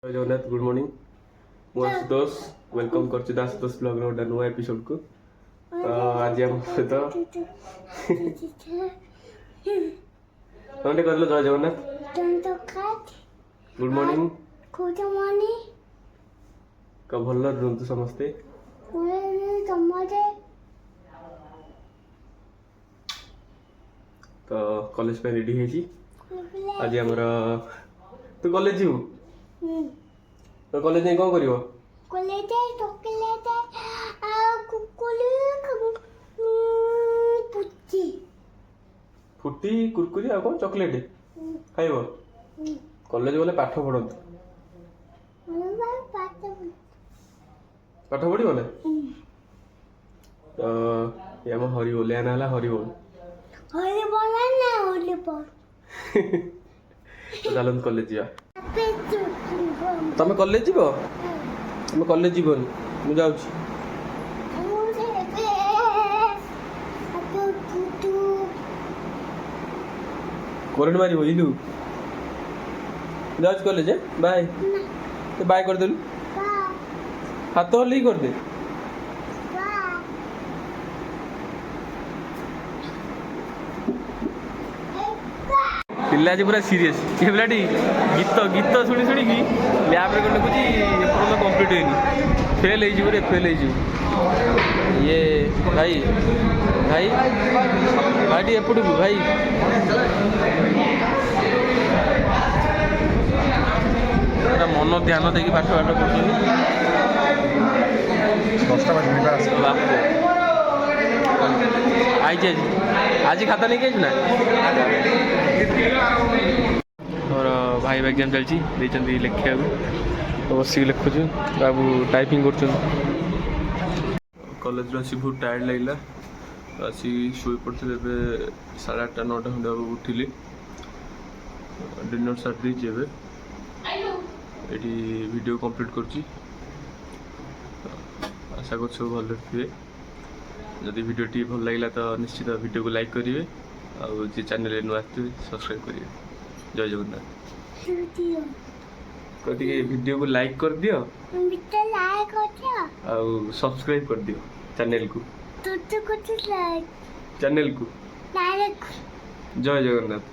जय Jagannath good morning मु Ashutosh welcome करछि दासुतोष ब्लॉग रो गोटे नुआ एपिसोड को आज हम सहित कौन करलो जय जगन्नाथ गुड मॉर्निंग का भल रुहतु समस्ते तो कॉलेज पे रेडी है आज हमर तू कॉलेज जीव तो कॉलेज नहीं कौन करिवो चॉकलेट आ कुकुली पुच्ची फुटी कुरकुरी आ कौन चॉकलेट खाइबो कॉलेज बोले पाठ पढ़त पाठ पढ़िबो ना तो ये हम हरि बोले आना हला हरि बोल ना हरि बोल तो चलन कॉलेज जा तमे कॉलेज जीवो तमे कॉलेज जीवोनी मु जाउछी करंट मारिबो इलू जाउछ कॉलेज बाय तो बाय कर देलु हाथ हल्ली कर दे पिला जी पूरा सीरियस ये पिलाटी गीत गीत शुणी शुणी की लैब रे लिखुची एपर्यंत कंप्लीट होनी फेल हो फेल हो ये भाई भाई भाई एपटू भाई पूरा मन ध्यान देकी पाठ पाठ पढ़ुनी आई आज खाता नहीं गई ना और भाई एग्जाम चलती लिखा बस लिखुचु बाबू टाइपिंग कर कॉलेज आसी बहुत टायर्ड लगे आसी शो पड़े 8:30 9टा खंडे उठिली डिनर सार देती ये वीडियो कंप्लीट कर आशा कर भल थे जदि वीडियो टी भल लगे तो निश्चित वीडियो को लाइक करेंगे और जी चैनल नुआ आते सब्सक्राइब करेंगे जय जगन्नाथ कटी वीडियो को लाइक कर दियो और सब्सक्राइब कर दियो चैनल को चैनल को जय जगन्नाथ